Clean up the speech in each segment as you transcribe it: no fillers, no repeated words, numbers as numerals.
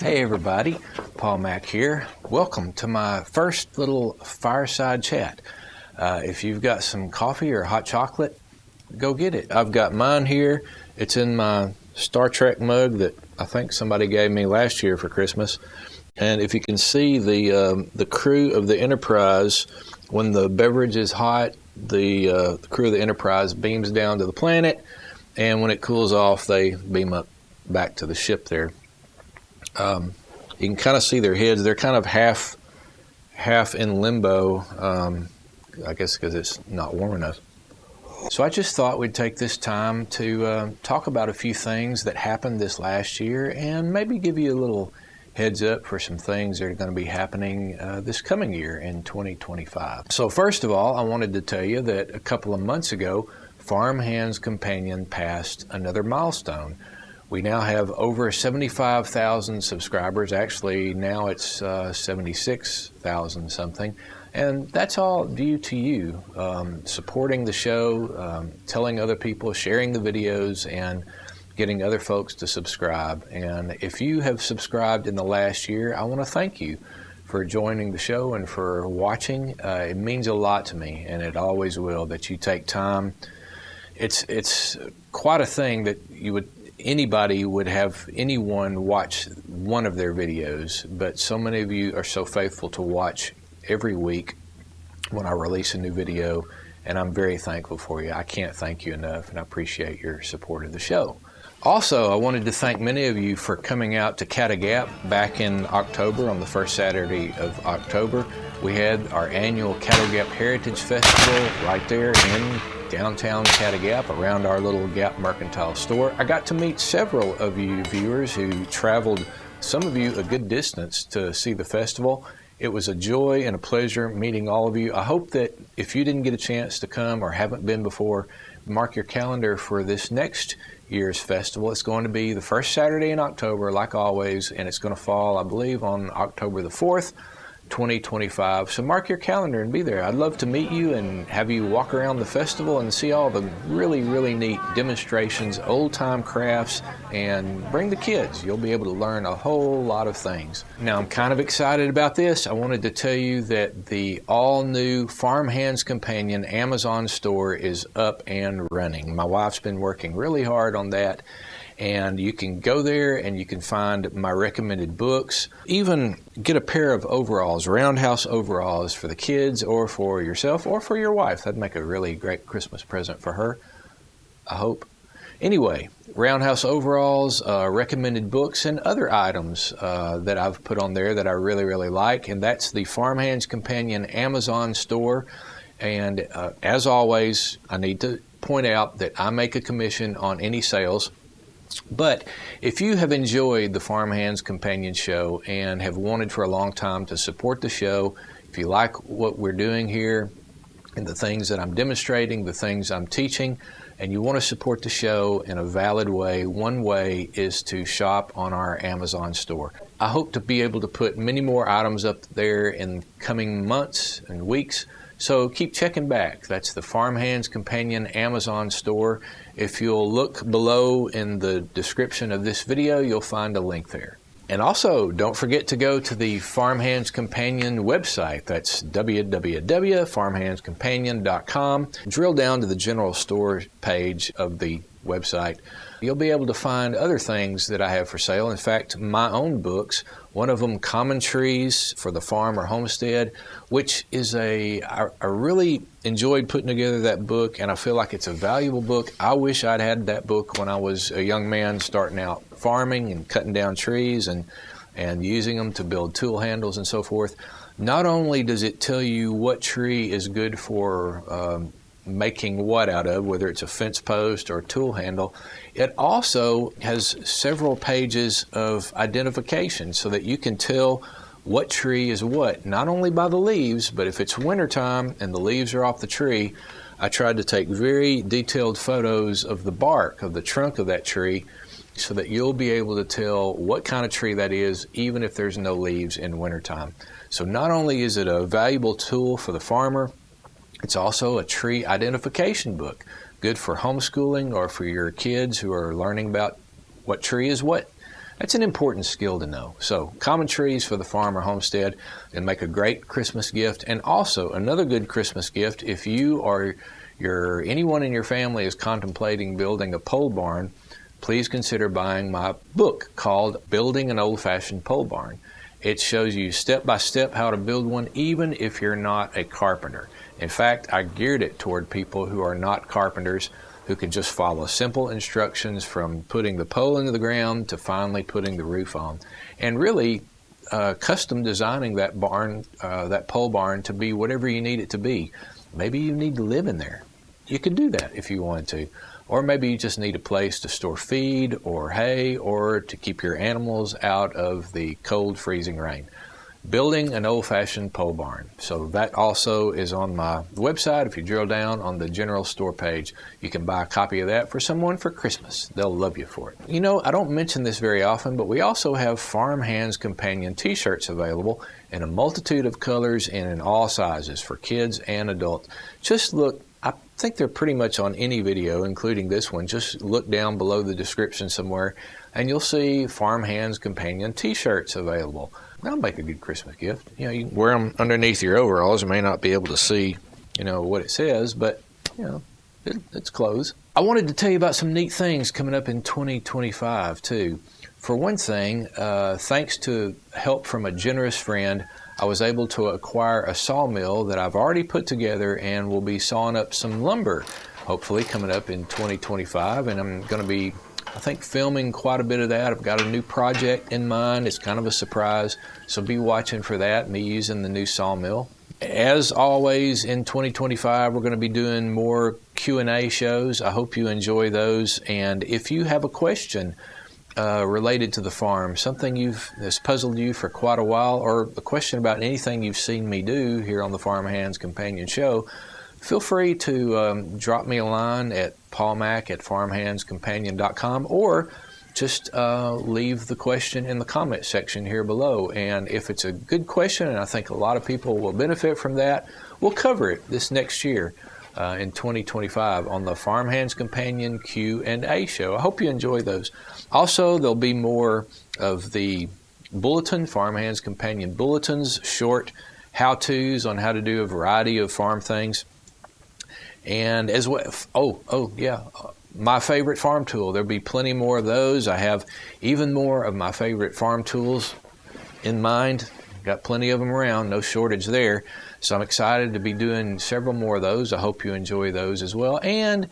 Hey everybody, Paul Mack here. Welcome to my first little fireside chat. If you've got some coffee or hot chocolate, go get it. I've got mine here. It's in my Star Trek mug that I think somebody gave me last year for Christmas. And if you can see the crew of the Enterprise, when the beverage is hot, the crew of the Enterprise beams down to the planet, and when it cools off, they beam up back to the ship there. You can kind of see their heads. They're kind of half in limbo, I guess because it's not warm enough. So I just thought we'd take this time to talk about a few things that happened this last year and maybe give you a little heads up for some things that are going to be happening this coming year in 2025. So first of all, I wanted to tell you that a couple of months ago, Farmhands Companion passed another milestone. We now have over 75,000 subscribers. Actually, now it's 76,000 something. And that's all due to you supporting the show, telling other people, sharing the videos, and getting other folks to subscribe. And if you have subscribed in the last year, I want to thank you for joining the show and for watching. It means a lot to me, and it always will, that you take time. It's quite a thing that anybody would have anyone watch one of their videos, but so many of you are so faithful to watch every week when I release a new video, and I'm very thankful for you. I can't thank you enough, and I appreciate your support of the show. Also, I wanted to thank many of you for coming out to Cattagap back in October, on the first Saturday of October. We had our annual Cattagap Heritage Festival right there in downtown Cattagap, around our little Gap Mercantile store. I got to meet several of you viewers who traveled, some of you a good distance, to see the festival. It was a joy and a pleasure meeting all of you. I hope that if you didn't get a chance to come or haven't been before, mark your calendar for this next year's festival. It's going to be the first Saturday in October, like always, and it's going to fall, I believe, on October the 4th. 2025. So mark your calendar and be there. I'd love to meet you and have you walk around the festival and see all the really, really neat demonstrations, old-time crafts, and bring the kids. You'll be able to learn a whole lot of things. Now, I'm kind of excited about this. I wanted to tell you that the all-new Farmhands Companion Amazon store is up and running. My wife's been working really hard on that. And you can go there and you can find my recommended books. Even get a pair of overalls, roundhouse overalls for the kids or for yourself or for your wife. That'd make a really great Christmas present for her, I hope. Anyway, roundhouse overalls, recommended books, and other items that I've put on there that I really, really like. And that's the Farmhands Companion Amazon store. And as always, I need to point out that I make a commission on any sales. But if you have enjoyed the Farmhands Companion show and have wanted for a long time to support the show, if you like what we're doing here and the things that I'm demonstrating, the things I'm teaching, and you want to support the show in a valid way, one way is to shop on our Amazon store. I hope to be able to put many more items up there in coming months and weeks. So keep checking back. That's the Farmhands Companion Amazon store. If you'll look below in the description of this video, you'll find a link there. And also, don't forget to go to the Farmhands Companion website. That's www.farmhandscompanion.com. Drill down to the general store page of the website. You'll be able to find other things that I have for sale. In fact, my own books, one of them, Common Trees for the Farm or Homestead, which is I really enjoyed putting together that book, and I feel like it's a valuable book. I wish I'd had that book when I was a young man starting out farming and cutting down trees and using them to build tool handles and so forth. Not only does it tell you what tree is good for making what out of, whether it's a fence post or a tool handle, it also has several pages of identification so that you can tell what tree is what, not only by the leaves, but if it's wintertime and the leaves are off the tree, I tried to take very detailed photos of the bark, of the trunk of that tree, so that you'll be able to tell what kind of tree that is, even if there's no leaves in wintertime. So not only is it a valuable tool for the farmer, it's also a tree identification book, good for homeschooling or for your kids who are learning about what tree is what. That's an important skill to know. So common trees for the farm or homestead and make a great Christmas gift. And also another good Christmas gift, if you or anyone in your family is contemplating building a pole barn, please consider buying my book called Building an Old-Fashioned Pole Barn. It shows you step by step how to build one, even if you're not a carpenter. In fact, I geared it toward people who are not carpenters, who can just follow simple instructions from putting the pole into the ground to finally putting the roof on. And really custom designing that barn, that pole barn, to be whatever you need it to be. Maybe you need to live in there. You could do that if you wanted to. Or maybe you just need a place to store feed or hay or to keep your animals out of the cold, freezing rain. Building an old-fashioned pole barn. So that also is on my website. If you drill down on the general store page, you can buy a copy of that for someone for Christmas. They'll love you for it. You know, I don't mention this very often, but we also have Farm Hands Companion t-shirts available in a multitude of colors and in all sizes for kids and adults. Just look, I think they're pretty much on any video, including this one. Just look down below the description somewhere, and you'll see Farm Hands Companion t-shirts available. That'll make a good Christmas gift. You know, you can wear them underneath your overalls. You may not be able to see, what it says, but, it's clothes. I wanted to tell you about some neat things coming up in 2025, too. For one thing, thanks to help from a generous friend, I was able to acquire a sawmill that I've already put together and will be sawing up some lumber, hopefully coming up in 2025. And I'm going to be, I think, filming quite a bit of that. I've got a new project in mind. It's kind of a surprise, so be watching for that, me using the new sawmill. As always, in 2025, we're going to be doing more Q&A shows. I hope you enjoy those. And if you have a question related to the farm, something that's puzzled you for quite a while, or a question about anything you've seen me do here on the Farm Hands Companion Show, feel free to drop me a line at paulmack@farmhandscompanion.com, or just leave the question in the comment section here below. And if it's a good question, and I think a lot of people will benefit from that, we'll cover it this next year in 2025 on the Farm Hands Companion Q&A show. I hope you enjoy those. Also, there'll be more of the bulletin, Farm Hands Companion bulletins, short how-tos on how to do a variety of farm things. And as well, my favorite farm tool. There'll be plenty more of those. I have even more of my favorite farm tools in mind. Got plenty of them around, no shortage there. So I'm excited to be doing several more of those. I hope you enjoy those as well. And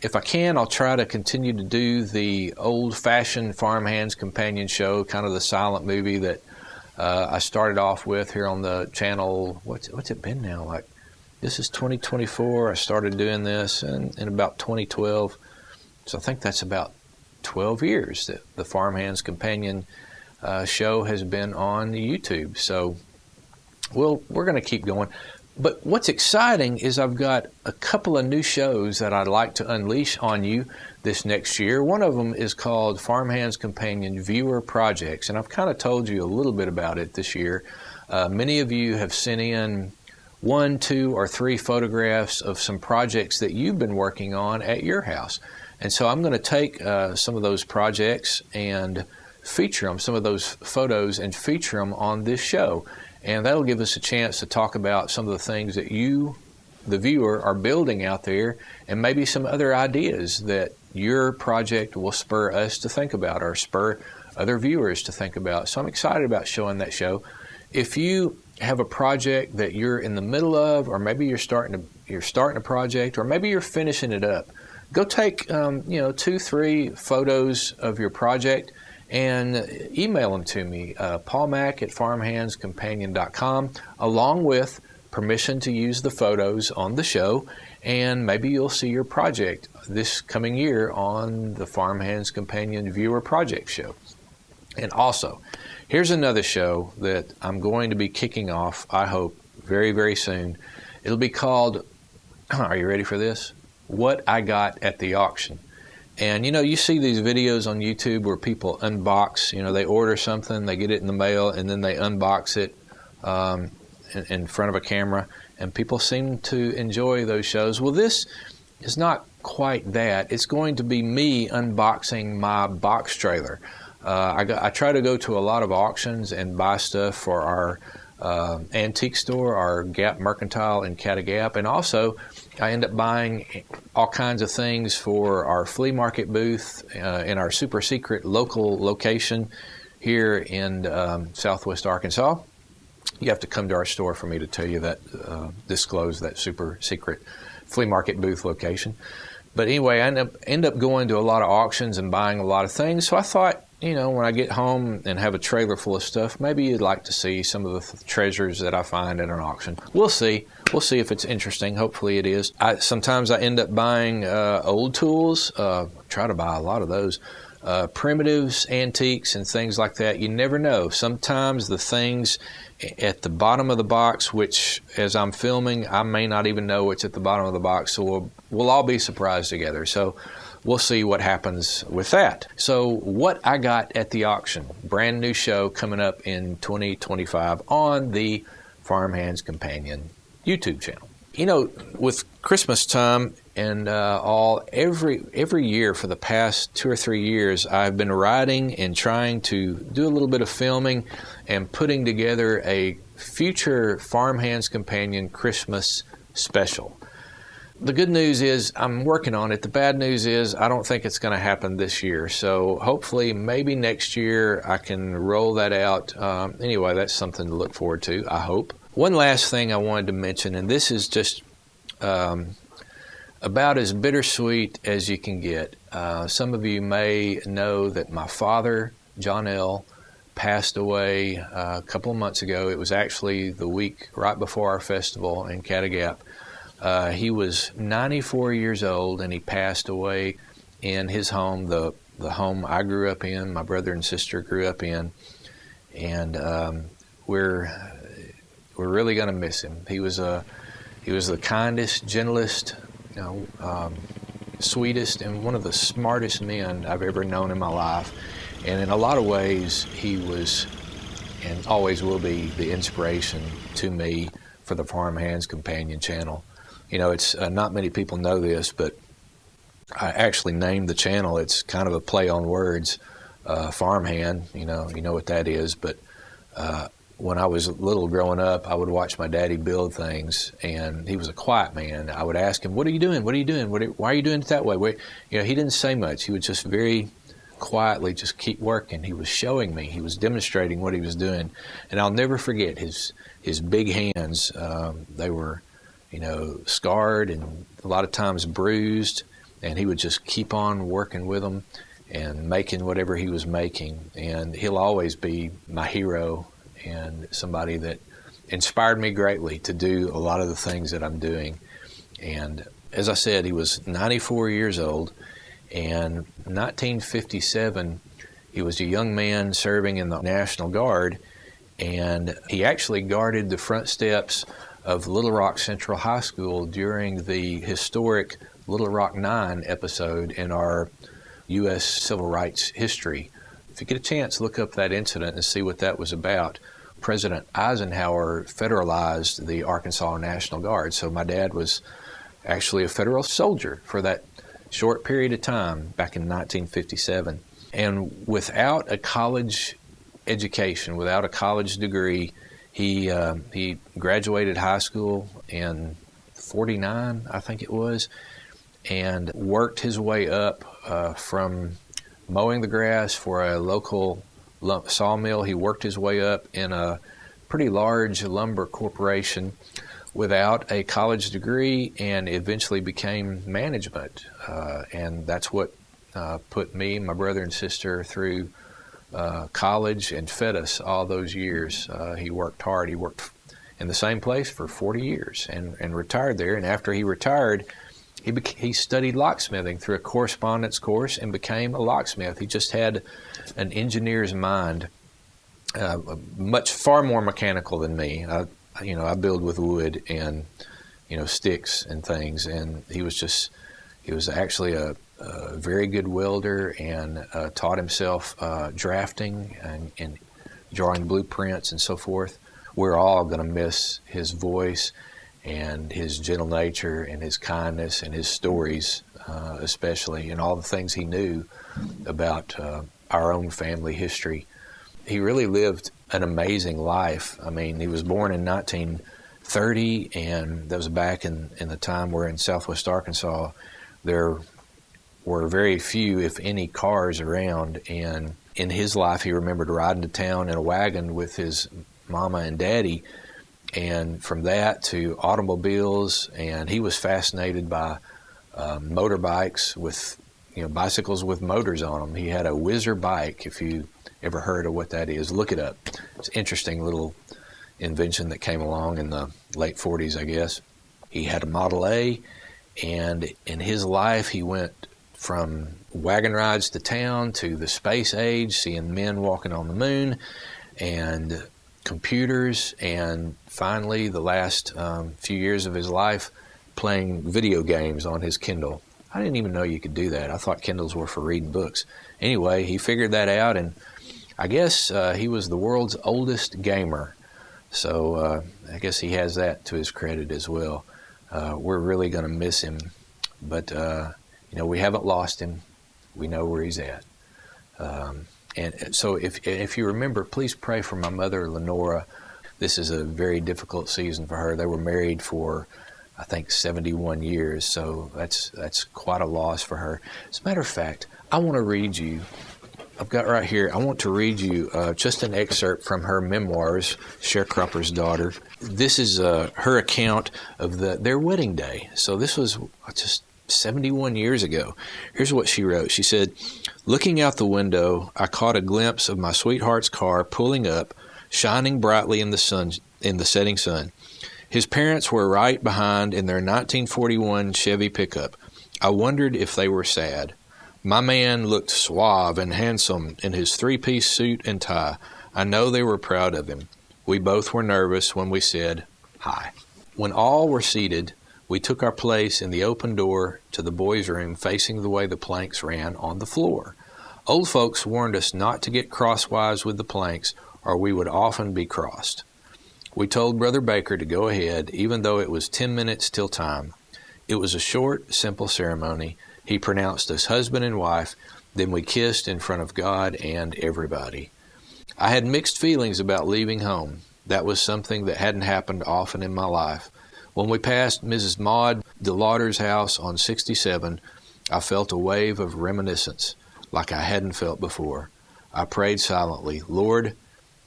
if I can, I'll try to continue to do the old-fashioned Farm Hands Companion show, kind of the silent movie that I started off with here on the channel. What's it been now? Like, this is 2024. I started doing this in about 2012. So I think that's about 12 years that the Farm Hands Companion show has been on YouTube. So we're going to keep going. But what's exciting is I've got a couple of new shows that I'd like to unleash on you this next year. One of them is called Farm Hands Companion Viewer Projects, and I've kind of told you a little bit about it this year. Many of you have sent in 1, 2, or 3 photographs of some projects that you've been working on at your house. And so I'm going to take some of those projects and feature them, some of those photos, and feature them on this show. And that'll give us a chance to talk about some of the things that you, the viewer, are building out there, and maybe some other ideas that your project will spur us to think about or spur other viewers to think about. So I'm excited about showing that show. If you have a project that you're in the middle of, or maybe you're starting a project, or maybe you're finishing it up, go take 2, 3 photos of your project and email them to me, paulmack@farmhandscompanion.com, along with permission to use the photos on the show, and maybe you'll see your project this coming year on the Farm Hands Companion Viewer Project show. And also, here's another show that I'm going to be kicking off, I hope, very, very soon. It'll be called, are you ready for this? What I Got at the Auction. And, you see these videos on YouTube where people unbox, they order something, they get it in the mail, and then they unbox it in front of a camera, and people seem to enjoy those shows. Well, this is not quite that. It's going to be me unboxing my box trailer. I try to go to a lot of auctions and buy stuff for our antique store, our Gap Mercantile in Cattagap, and also I end up buying all kinds of things for our flea market booth in our super secret local location here in Southwest Arkansas. You have to come to our store for me to tell you that, disclose that super secret flea market booth location. But anyway, I end up going to a lot of auctions and buying a lot of things. So I thought, when I get home and have a trailer full of stuff, maybe you'd like to see some of the treasures that I find at an auction. We'll see. We'll see if it's interesting. Hopefully it is. Sometimes I end up buying old tools. Try to buy a lot of those. Primitives, antiques, and things like that. You never know. Sometimes the things at the bottom of the box, which as I'm filming, I may not even know what's at the bottom of the box, so we'll all be surprised together. So we'll see what happens with that. So what I got at the auction, brand new show coming up in 2025 on the Farmhands Companion YouTube channel. With Christmas time and every year for the past 2 or 3 years, I've been writing and trying to do a little bit of filming and putting together a future Farmhands Companion Christmas special. The good news is I'm working on it. The bad news is I don't think it's going to happen this year. So hopefully maybe next year I can roll that out. Anyway, that's something to look forward to, I hope. One last thing I wanted to mention, and this is just about as bittersweet as you can get. Some of you may know that my father, John L., passed away a couple of months ago. It was actually the week right before our festival in Cattagap. He was 94 years old, and he passed away in his home, the home I grew up in, my brother and sister grew up in, and we're really going to miss him. He was the kindest, gentlest, sweetest, and one of the smartest men I've ever known in my life. And in a lot of ways, he was and always will be the inspiration to me for the Farmhands Companion channel. It's not many people know this, but I actually named the channel. It's kind of a play on words, farmhand. You know what that is. But when I was little growing up, I would watch my daddy build things, and he was a quiet man. I would ask him, "What are you doing? What are you doing? Why are you doing it that way?" He didn't say much. He would just very quietly just keep working. He was showing me. He was demonstrating what he was doing, and I'll never forget his big hands. They were, scarred and a lot of times bruised, and he would just keep on working with them and making whatever he was making. And he'll always be my hero and somebody that inspired me greatly to do a lot of the things that I'm doing. And as I said, he was 94 years old, and 1957, he was a young man serving in the National Guard, and he actually guarded the front steps of Little Rock Central High School during the historic Little Rock 9 episode in our U.S. Civil Rights history. If you get a chance, look up that incident and see what that was about. President Eisenhower federalized the Arkansas National Guard, so my dad was actually a federal soldier for that short period of time back in 1957. And without a college education, without a college degree, he graduated high school in 49, I think it was, and worked his way up from mowing the grass for a local sawmill. He worked his way up in a pretty large lumber corporation without a college degree, and eventually became management. And that's what put me, my brother and sister through college and fed us all those years. He worked hard. He worked in the same place for 40 years and retired there. And after he retired, he studied locksmithing through a correspondence course and became a locksmith. He just had an engineer's mind, far more mechanical than me. I build with wood and sticks and things, and he was actually a very good welder, and taught himself drafting and drawing blueprints and so forth. We're all going to miss his voice and his gentle nature and his kindness and his stories, especially, and all the things he knew about our own family history. He really lived an amazing life. I mean, he was born in 1930, and that was back in the time where in southwest Arkansas there were very few, if any, cars around. And in his life, he remembered riding to town in a wagon with his mama and daddy, and from that to automobiles. And he was fascinated by motorbikes with, bicycles with motors on them. He had a Whizzer bike. If you ever heard of what that is, look it up. It's an interesting little invention that came along in the late 40s, I guess. He had a Model A, and in his life, he went from wagon rides to town to the space age, seeing men walking on the moon, and computers, and finally, the last few years of his life, playing video games on his Kindle. I didn't even know you could do that. I thought Kindles were for reading books. Anyway, he figured that out, and I guess he was the world's oldest gamer. So I guess he has that to his credit as well. We're really going to miss him, but we haven't lost him. We know where he's at. And so if you remember, please pray for my mother, Lenora. This is a very difficult season for her. They were married for, I think, 71 years, so that's quite a loss for her. As a matter of fact, I want to read you, I've got right here, I want to read you just an excerpt from her memoirs, Sharecropper's Daughter. This is her account of their wedding day. So this was just 71 years ago. Here's what she wrote. She said, "Looking out the window, I caught a glimpse of my sweetheart's car pulling up, shining brightly in the setting sun. His parents were right behind in their 1941 Chevy pickup. I wondered if they were sad. My man looked suave and handsome in his three-piece suit and tie. I know they were proud of him. We both were nervous when we said hi. When all were seated, we took our place in the open door to the boys' room facing the way the planks ran on the floor. Old folks warned us not to get crosswise with the planks, or we would often be crossed. We told Brother Baker to go ahead, even though it was 10 minutes till time. It was a short, simple ceremony. He pronounced us husband and wife, then we kissed in front of God and everybody. I had mixed feelings about leaving home. That was something that hadn't happened often in my life. When we passed Mrs. Maud DeLauder's house on 67, I felt a wave of reminiscence like I hadn't felt before. I prayed silently, Lord,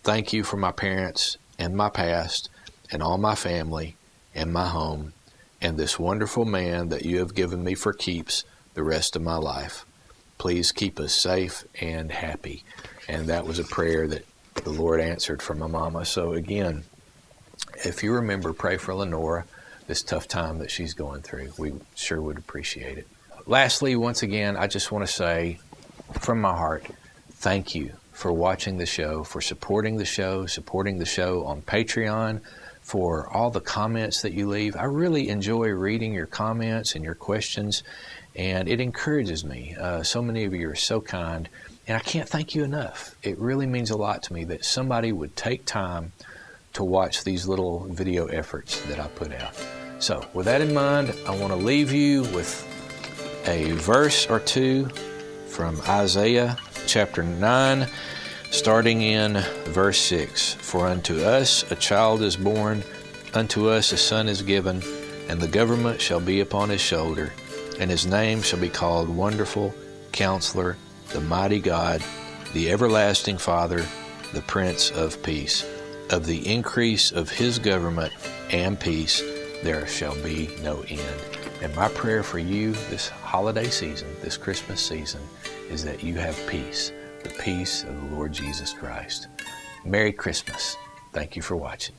thank you for my parents and my past and all my family and my home and this wonderful man that you have given me for keeps the rest of my life. Please keep us safe and happy." And that was a prayer that the Lord answered for my mama. So again, if you remember, pray for Lenora, this tough time that she's going through. We sure would appreciate it. Lastly, once again, I just want to say from my heart, thank you for watching the show, for supporting the show on Patreon, for all the comments that you leave. I really enjoy reading your comments and your questions, and it encourages me. So many of you are so kind, and I can't thank you enough. It really means a lot to me that somebody would take time to watch these little video efforts that I put out. So with that in mind, I want to leave you with a verse or two from Isaiah chapter 9, starting in verse 6. "For unto us a child is born, unto us a son is given, and the government shall be upon his shoulder, and his name shall be called Wonderful, Counselor, the Mighty God, the Everlasting Father, the Prince of Peace. Of the increase of his government and peace there shall be no end." And my prayer for you this holiday season, this Christmas season, is that you have peace, the peace of the Lord Jesus Christ. Merry Christmas. Thank you for watching.